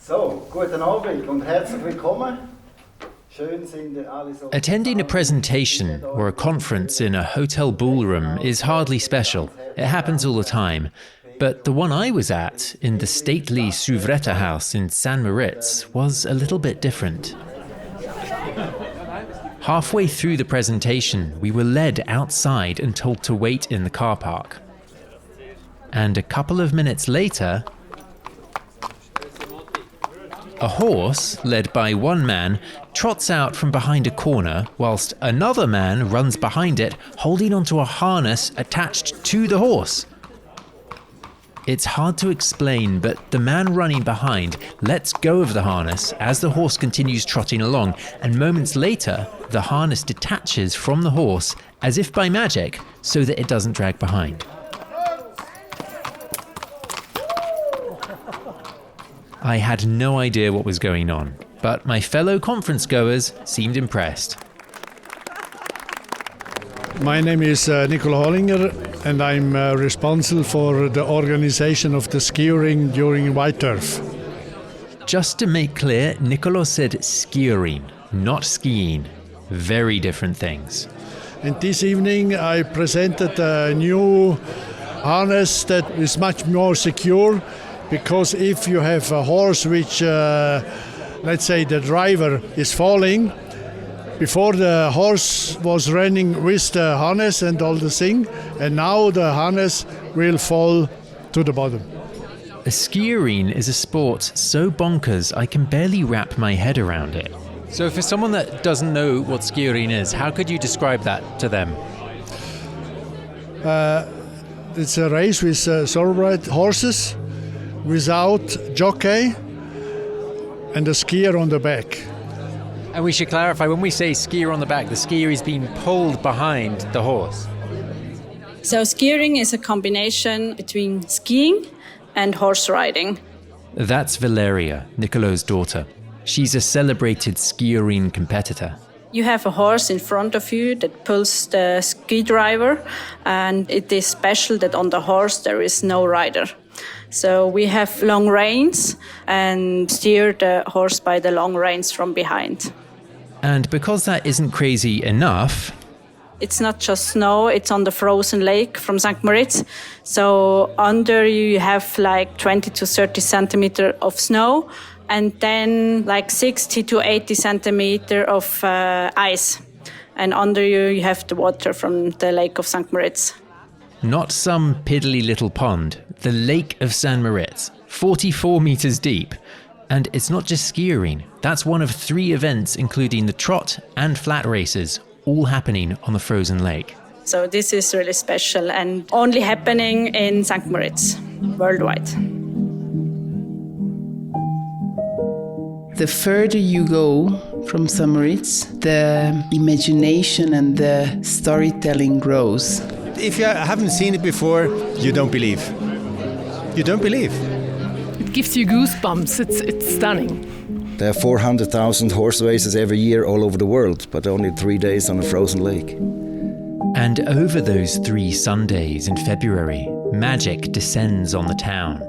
So, guten Abend und herzlich willkommen. Attending a presentation or a conference in a hotel ballroom is hardly special. It happens all the time. But the one I was at, in the stately Souvretta house in St. Moritz, was a little bit different. Halfway through the presentation, we were led outside and told to wait in the car park. And a couple of minutes later, a horse, led by one man, trots out from behind a corner, whilst another man runs behind it, holding onto a harness attached to the horse. It's hard to explain, but the man running behind lets go of the harness as the horse continues trotting along, and moments later, the harness detaches from the horse, as if by magic, so that it doesn't drag behind. I had no idea what was going on, but my fellow conference goers seemed impressed. My name is Nicola Hollinger, and I'm responsible for the organization of the skijoring during white turf. Just to make clear, Nicola said skijoring, not skiing. Very different things. And this evening I presented a new harness that is much more secure, because if you have a horse which, let's say the driver is falling, before the horse was running with the harness and all the thing, and now the harness will fall to the bottom. A skijoring is a sport so bonkers I can barely wrap my head around it. So for someone that doesn't know what skijoring is, how could you describe that to them? It's a race with thoroughbred horses, without jockey and a skier on the back. And we should clarify, when we say skier on the back, the skier is being pulled behind the horse. So skijoring is a combination between skiing and horse riding. That's Valeria, Nicolo's daughter. She's a celebrated skijoring competitor. You have a horse in front of you that pulls the ski driver, and it is special that on the horse there is no rider. So we have long reins and steer the horse by the long reins from behind. And because that isn't crazy enough, it's not just snow, it's on the frozen lake from St. Moritz. So under you have like 20 to 30 centimeters of snow, and then like 60 to 80 centimeters of ice. And under you have the water from the lake of St. Moritz. Not some piddly little pond, the Lake of St. Moritz, 44 meters deep. And it's not just skijoring. That's one of 3 events, including the trot and flat races, all happening on the frozen lake. So this is really special and only happening in St. Moritz, worldwide. The further you go from St. Moritz, the imagination and the storytelling grows. If you haven't seen it before, you don't believe. You don't believe. It gives you goosebumps. It's stunning. There are 400,000 horse races every year all over the world, but only 3 days on a frozen lake. And over those 3 Sundays in February, magic descends on the town.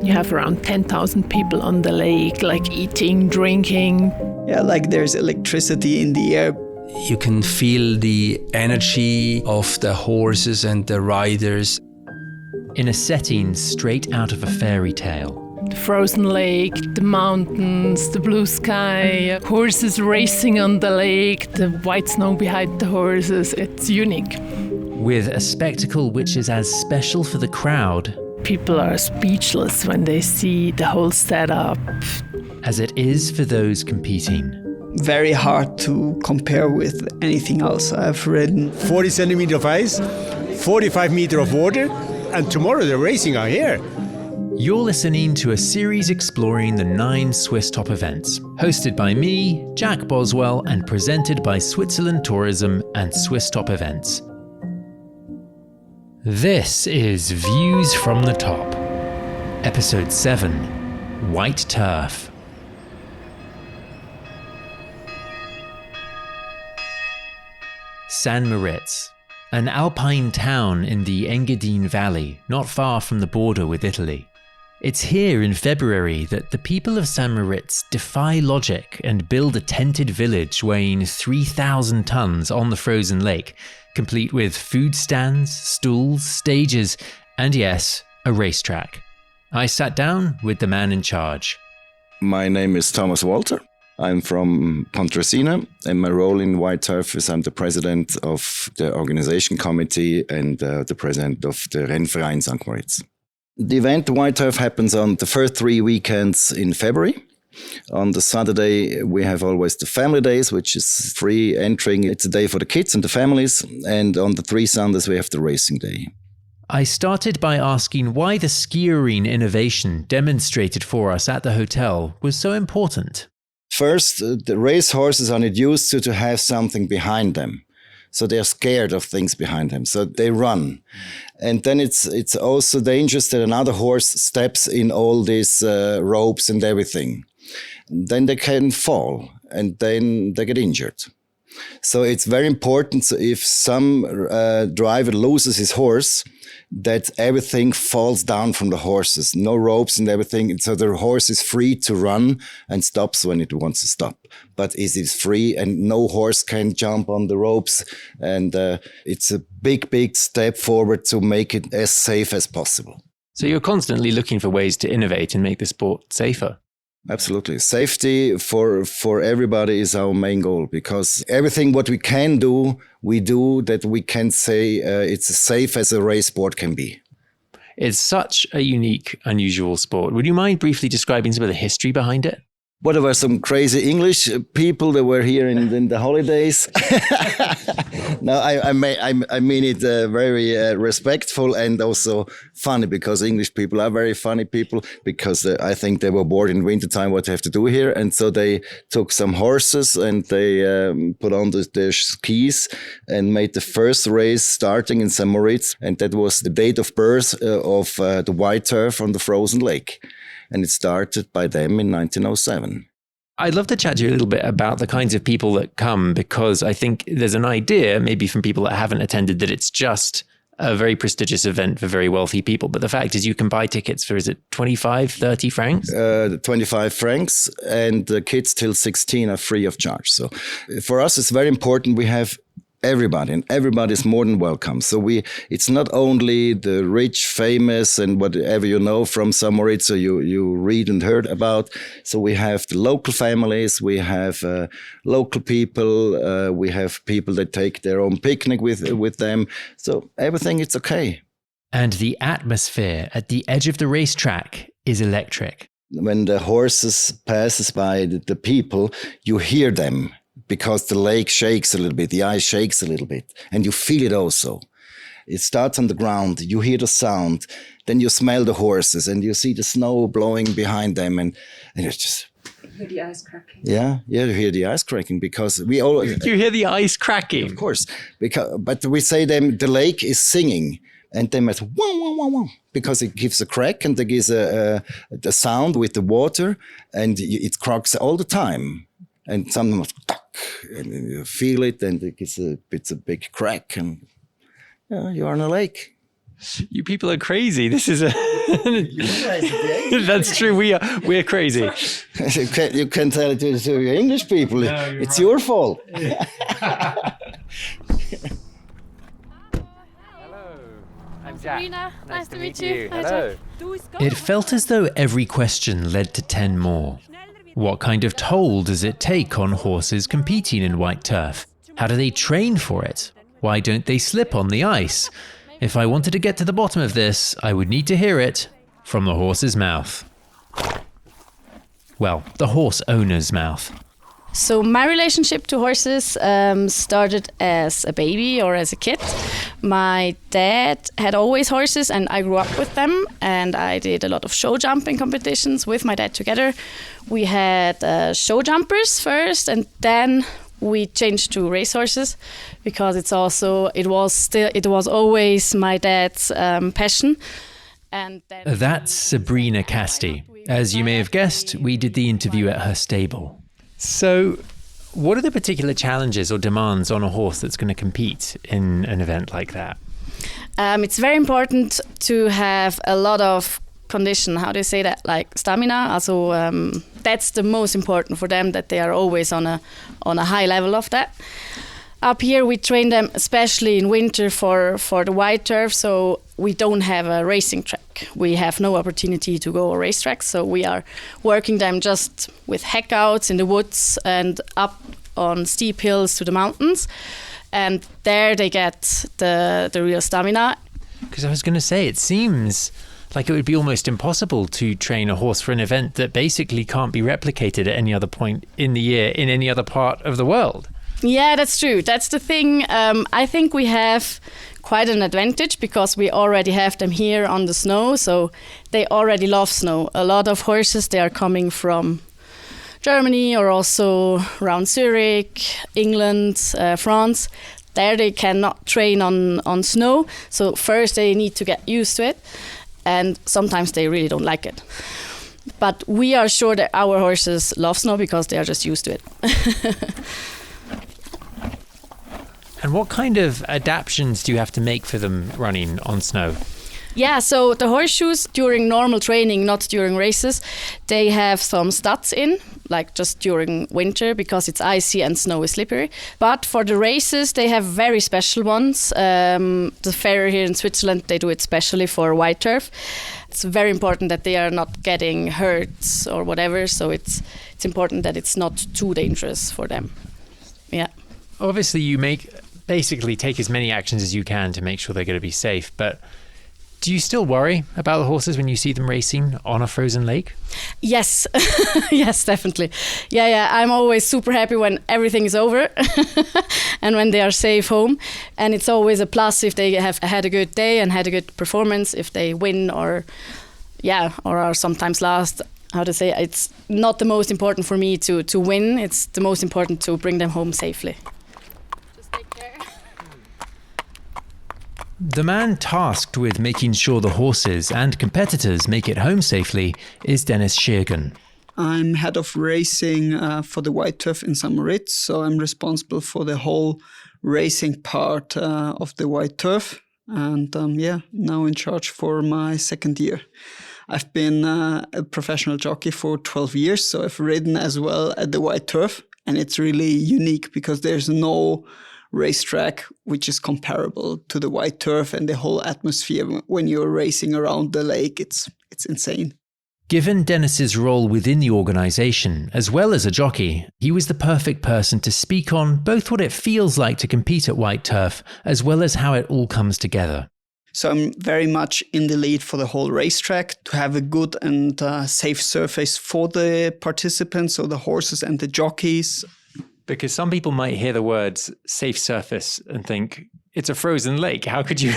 You have around 10,000 people on the lake, like eating, drinking. Yeah, like there's electricity in the air. You can feel the energy of the horses and the riders. In a setting straight out of a fairy tale. The frozen lake, the mountains, the blue sky, horses racing on the lake, the white snow behind the horses. It's unique. With a spectacle which is as special for the crowd. People are speechless when they see the whole setup. As it is for those competing. Very hard to compare with anything else I've ridden. 40 centimeters of ice, 45 meters of water, and tomorrow the racing are here. You're listening to a series exploring the 9 Swiss top events, hosted by me, Jack Boswell, and presented by Switzerland Tourism and Swiss Top Events. This is Views from the Top, Episode 7, White Turf. St. Moritz, an alpine town in the Engadine Valley, not far from the border with Italy. It's here in February that the people of St. Moritz defy logic and build a tented village weighing 3,000 tons on the frozen lake, complete with food stands, stools, stages, and yes, a racetrack. I sat down with the man in charge. My name is Thomas Walter. I'm from Pontresina, and my role in White Turf is I'm the president of the organization committee and the president of the Rennverein St. Moritz. The event White Turf happens on the first 3 weekends in February. On the Saturday, we have always the family days, which is free entering. It's a day for the kids and the families. And on the 3 Sundays, we have the racing day. I started by asking why the skijorer innovation demonstrated for us at the hotel was so important. First, the race horses are not used to have something behind them. So they're scared of things behind them. So they run. And then it's also dangerous that another horse steps in all these ropes and everything. Then they can fall and then they get injured. So it's very important. So if some driver loses his horse, that everything falls down from the horses, no ropes and everything. So the horse is free to run and stops when it wants to stop. But it is free and no horse can jump on the ropes. And it's a big, big step forward to make it as safe as possible. So you're constantly looking for ways to innovate and make the sport safer. Absolutely. Safety for everybody is our main goal, because everything what we can do, we do that we can say it's as safe as a race sport can be. It's such a unique, unusual sport. Would you mind briefly describing some of the history behind it? Well, there were some crazy English people that were here in the holidays. No, I mean it very respectful and also funny, because English people are very funny people, because I think they were bored in wintertime what they have to do here. And so they took some horses and they put on their skis and made the first race starting in St. Moritz. And that was the date of birth of the White Turf on the frozen lake. And it started by them in 1907. I'd love to chat to you a little bit about the kinds of people that come, because I think there's an idea, maybe from people that haven't attended, that it's just a very prestigious event for very wealthy people. But the fact is you can buy tickets for, is it 25, 30 francs? 25 francs, and the kids till 16 are free of charge. So for us, it's very important we have everybody, and everybody is more than welcome. So it's not only the rich, famous, and whatever you know from St. Moritz, so you read and heard about. So we have the local families, we have local people, we have people that take their own picnic with them. So everything, it's okay. And the atmosphere at the edge of the racetrack is electric. When the horses passes by the people, you hear them, because the lake shakes a little bit, the ice shakes a little bit, and you feel it also. It starts on the ground, you hear the sound, then you smell the horses, and you see the snow blowing behind them, and it's just... You hear the ice cracking. Yeah, you hear the ice cracking, because we all... You hear the ice cracking? Of course, but we say the lake is singing, and they must wow, wow, wow, wow, because it gives a crack, and it gives a sound with the water, and it cracks all the time. And sometimes, and you feel it, and it's a big crack, and you are in a lake. You people are crazy. This is That's true. We're crazy. You can tell it to your English people. No, it's right. Your fault. Sabrina, nice to meet you. Hello. It felt as though every question led to 10 more. What kind of toll does it take on horses competing in white turf? How do they train for it? Why don't they slip on the ice? If I wanted to get to the bottom of this, I would need to hear it from the horse's mouth. Well, the horse owner's mouth. So my relationship to horses started as a baby or as a kid. My dad had always horses and I grew up with them, and I did a lot of show jumping competitions with my dad together. We had show jumpers first, and then we changed to racehorses, because it was always my dad's passion. And then that's Sabrina Casty. As you may have guessed, we did the interview at her stable. So, what are the particular challenges or demands on a horse that's going to compete in an event like that? It's very important to have a lot of condition, how do you say that, like stamina. Also, that's the most important for them, that they are always on a high level of that. Up here we train them especially in winter for the white turf, so we don't have a racing track. We have no opportunity to go on racetracks, so we are working them just with heck outs in the woods and up on steep hills to the mountains, and there they get the real stamina. Because I was going to say, it seems like it would be almost impossible to train a horse for an event that basically can't be replicated at any other point in the year in any other part of the world. Yeah, that's true. That's the thing. I think we have quite an advantage because we already have them here on the snow, so they already love snow. A lot of horses, they are coming from Germany or also around Zurich, England, France. There they cannot train on snow, so first they need to get used to it, and sometimes they really don't like it. But we are sure that our horses love snow because they are just used to it. And what kind of adaptations do you have to make for them running on snow? Yeah, so the horseshoes during normal training, not during races, they have some studs in, like just during winter because it's icy and snow is slippery. But for the races, they have very special ones. The fair here in Switzerland, they do it specially for white turf. It's very important that they are not getting hurt or whatever, so it's important that it's not too dangerous for them. Yeah. Obviously, you basically take as many actions as you can to make sure they're going to be safe, but do you still worry about the horses when you see them racing on a frozen lake? Yes, yes, definitely. Yeah, I'm always super happy when everything is over and when they are safe home. And it's always a plus if they have had a good day and had a good performance, if they win or are sometimes last. How to say, it's not the most important for me to win. It's the most important to bring them home safely. The man tasked with making sure the horses and competitors make it home safely is Dennis Schiergen. I'm head of racing for the white turf in St. Moritz, so I'm responsible for the whole racing part of the white turf, and now in charge for my second year. I've been a professional jockey for 12 years, so I've ridden as well at the white turf, and it's really unique because there's no racetrack which is comparable to the white turf, and the whole atmosphere when you're racing around the lake, it's insane. Given Dennis's role within the organisation, as well as a jockey, he was the perfect person to speak on both what it feels like to compete at white turf, as well as how it all comes together. So I'm very much in the lead for the whole racetrack to have a good and safe surface for the participants, so the horses and the jockeys. Because some people might hear the words safe surface and think, it's a frozen lake. How could you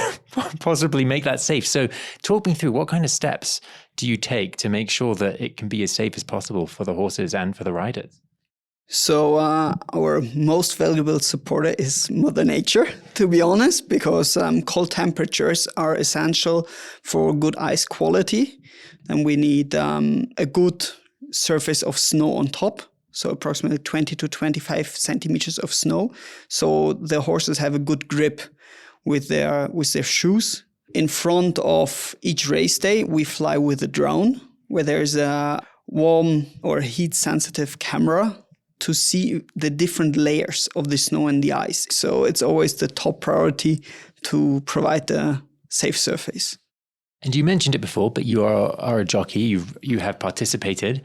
possibly make that safe? So talk me through, what kind of steps do you take to make sure that it can be as safe as possible for the horses and for the riders? So our most valuable supporter is Mother Nature, to be honest, because cold temperatures are essential for good ice quality. And we need a good surface of snow on top. So approximately 20 to 25 centimeters of snow. So the horses have a good grip with their shoes. In front of each race day, we fly with a drone where there's a warm or heat-sensitive camera to see the different layers of the snow and the ice. So it's always the top priority to provide a safe surface. And you mentioned it before, but you are a jockey. You have participated.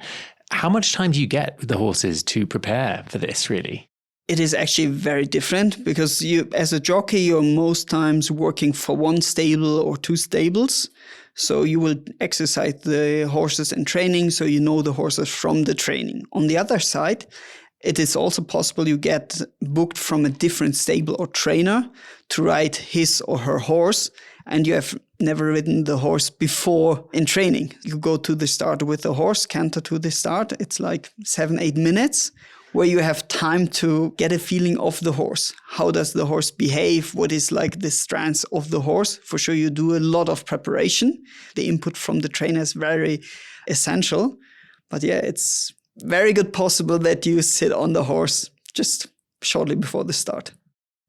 How much time do you get with the horses to prepare for this, really? It is actually very different because you, as a jockey, you're most times working for one stable or two stables. So you will exercise the horses in training, so you know the horses from the training. On the other side, it is also possible you get booked from a different stable or trainer to ride his or her horse, and you have never ridden the horse before in training. You go to the start with the horse, canter to the start. It's like 7-8 minutes where you have time to get a feeling of the horse. How does the horse behave? What is like the strengths of the horse? For sure, you do a lot of preparation. The input from the trainer is very essential. But yeah, it's very good possible that you sit on the horse just shortly before the start.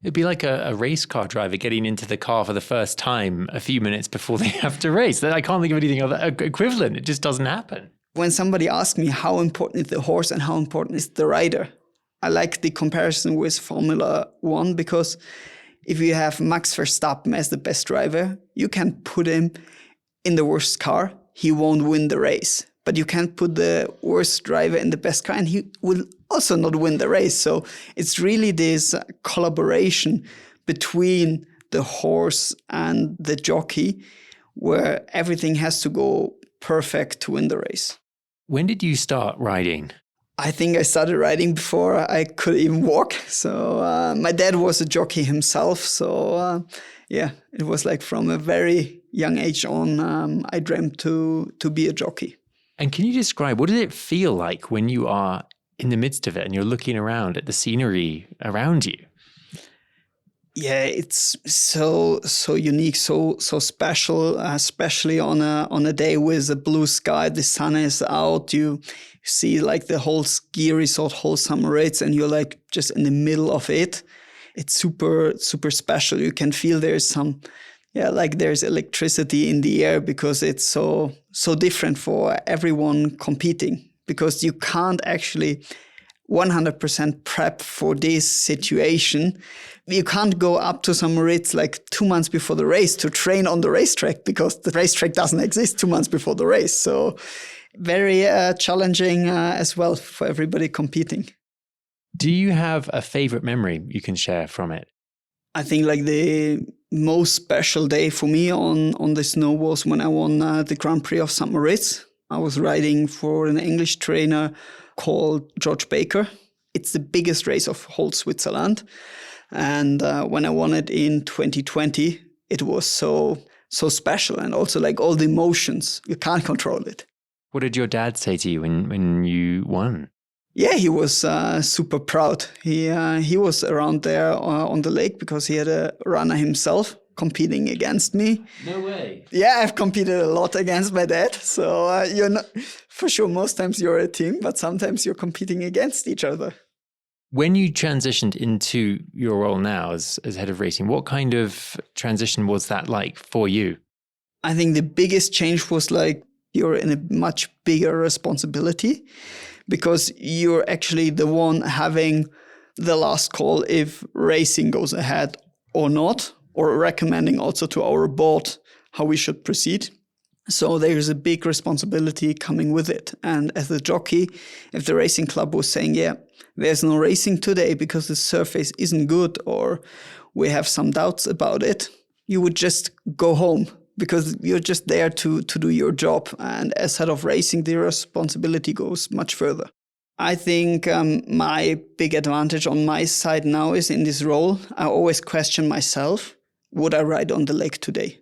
It'd be like a race car driver getting into the car for the first time a few minutes before they have to race. I can't think of anything other equivalent. It just doesn't happen. When somebody asks me how important is the horse and how important is the rider, I like the comparison with Formula One, because if you have Max Verstappen as the best driver, you can put him in the worst car. He won't win the race. But you can't put the worst driver in the best car and he will also not win the race. So it's really this collaboration between the horse and the jockey where everything has to go perfect to win the race. When did you start riding? I think I started riding before I could even walk. So my dad was a jockey himself. So it was like from a very young age on, I dreamt to be a jockey. And can you describe, what does it feel like when you are in the midst of it and you're looking around at the scenery around you? Yeah, it's so unique, so special, especially on a day with a blue sky. The sun is out. You see like the whole ski resort, whole St. Moritz, and you're like just in the middle of it. It's super special. You can feel there's some. Yeah, like there's electricity in the air because it's so different for everyone competing, because you can't actually 100% prep for this situation. You can't go up to St. Moritz like 2 months before the race to train on the racetrack, because the racetrack doesn't exist 2 months before the race. So very challenging as well for everybody competing. Do you have a favorite memory you can share from it? I think like the most special day for me on the snow was when I won the Grand Prix of St. Moritz. I was riding for an English trainer called George Baker. It's the biggest race of whole Switzerland. And when I won it in 2020, it was so special, and also like all the emotions, you can't control it. What did your dad say to you when you won? Yeah, he was super proud. He was around there on the lake because he had a runner himself competing against me. No way. Yeah, I've competed a lot against my dad. So you're not, for sure, most times you're a team, but sometimes you're competing against each other. When you transitioned into your role now as head of racing, what kind of transition was that like for you? I think the biggest change was like you're in a much bigger responsibility, because you're actually the one having the last call if racing goes ahead or not, or recommending also to our board how we should proceed. So there's a big responsibility coming with it. And as a jockey, if the racing club was saying, yeah, there's no racing today because the surface isn't good or we have some doubts about it, you would just go home, because you're just there to do your job. And as head of racing, the responsibility goes much further. I think my big advantage on my side now is in this role, I always question myself, would I ride on the lake today?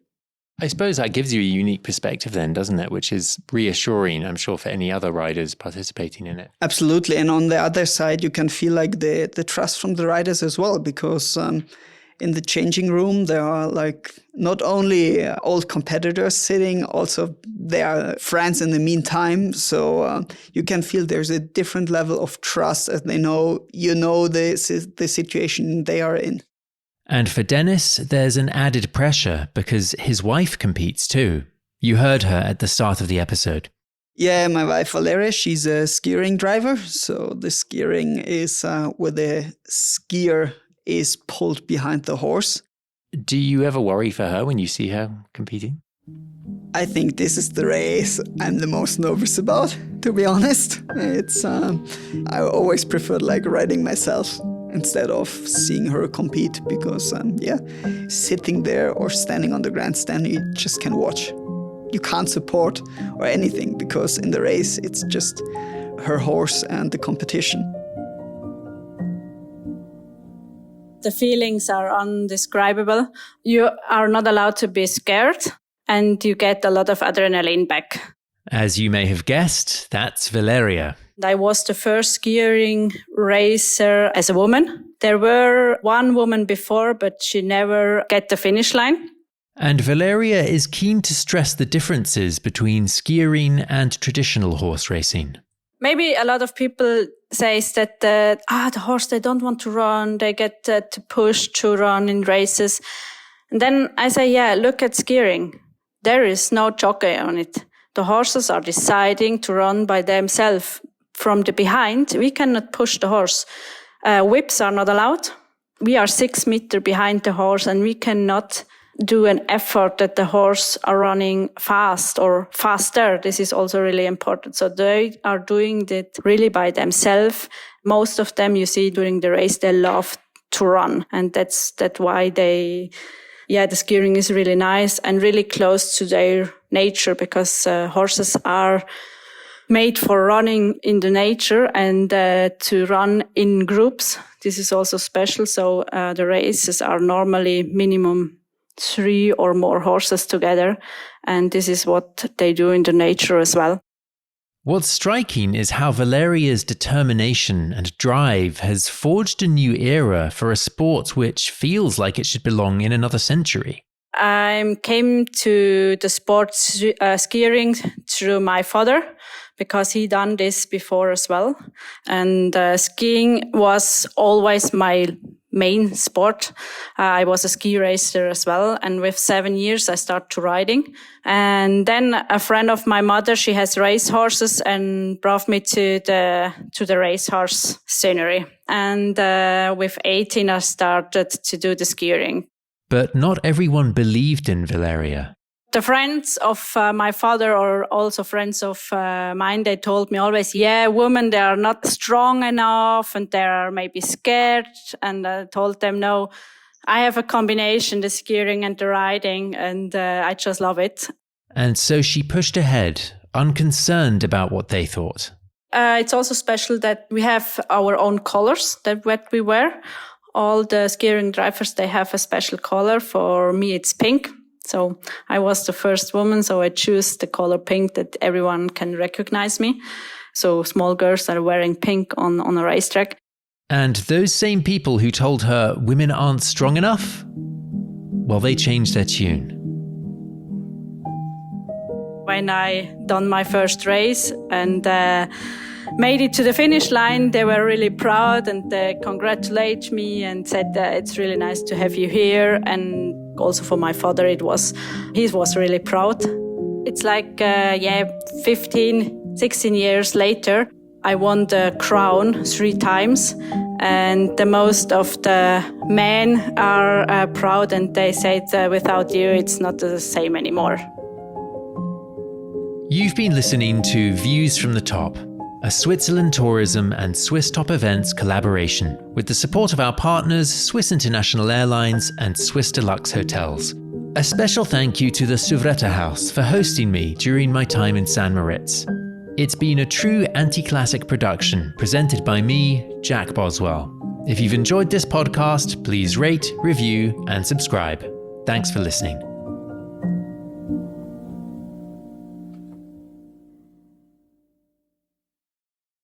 I suppose that gives you a unique perspective then, doesn't it? Which is reassuring, I'm sure, for any other riders participating in it. Absolutely. And on the other side, you can feel like the trust from the riders as well, because in the changing room, there are like not only old competitors sitting, also there are friends in the meantime. So you can feel there's a different level of trust as they know, the situation they are in. And for Dennis, there's an added pressure because his wife competes too. You heard her at the start of the episode. Yeah, my wife Valeria, she's a skiering driver. So the skiering is where the skier is pulled behind the horse. Do you ever worry for her when you see her competing? I think this is the race I'm the most nervous about, to be honest. It's I always preferred like riding myself instead of seeing her compete, because sitting there or standing on the grandstand, you just can watch. You can't support or anything, because in the race it's just her horse and the competition. The feelings are undescribable. You are not allowed to be scared, and you get a lot of adrenaline back. As you may have guessed, that's Valeria. I was the first skiing racer as a woman. There were one woman before, but she never get the finish line. And Valeria is keen to stress the differences between skiing and traditional horse racing. Maybe a lot of people says that the horse, they don't want to run. They get pushed to run in races. And then I say, yeah, look at skiing. There is no jockey on it. The horses are deciding to run by themselves from the behind. We cannot push the horse. Whips are not allowed. We are 6 meters behind the horse and we cannot do an effort that the horse are running fast or faster. This is also really important. So they are doing it really by themselves. Most of them you see during the race, they love to run. And that's why the skiing is really nice and really close to their nature, because horses are made for running in the nature and to run in groups. This is also special. So the races are normally minimum 3 or more horses together. And this is what they do in the nature as well. What's striking is how Valeria's determination and drive has forged a new era for a sport which feels like it should belong in another century. I came to the sport skiing through my father, because he done this before as well. And skiing was always my main sport. I was a ski racer as well. And with 7 years, I started riding. And then a friend of my mother, she has race horses and brought me to the racehorse scenery. And with 18, I started to do the skiing. But not everyone believed in Valeria. The friends of my father, or also friends of mine, they told me always, yeah, women, they are not strong enough and they are maybe scared. And I told them, no, I have a combination, the skiing and the riding, and I just love it. And so she pushed ahead, unconcerned about what they thought. It's also special that we have our own colors that we wear. All the skiing drivers, they have a special color. For me, it's pink. So I was the first woman, so I choose the color pink that everyone can recognize me. So small girls are wearing pink on a racetrack. And those same people who told her women aren't strong enough, well, they changed their tune. When I done my first race and made it to the finish line, they were really proud and they congratulated me and said it's really nice to have you here. And also for my father, he was really proud. It's like 15, 16 years later, I won the crown 3 times, and the most of the men are proud, and they said without you it's not the same anymore. You've been listening to Views from the Top, a Switzerland Tourism and Swiss Top Events collaboration with the support of our partners Swiss International Airlines and Swiss Deluxe Hotels. A special thank you to the Suvretta House for hosting me during my time in St. Moritz. It's been a true anti-classic production presented by me, Jack Boswell. If you've enjoyed this podcast, please rate, review, and subscribe. Thanks for listening.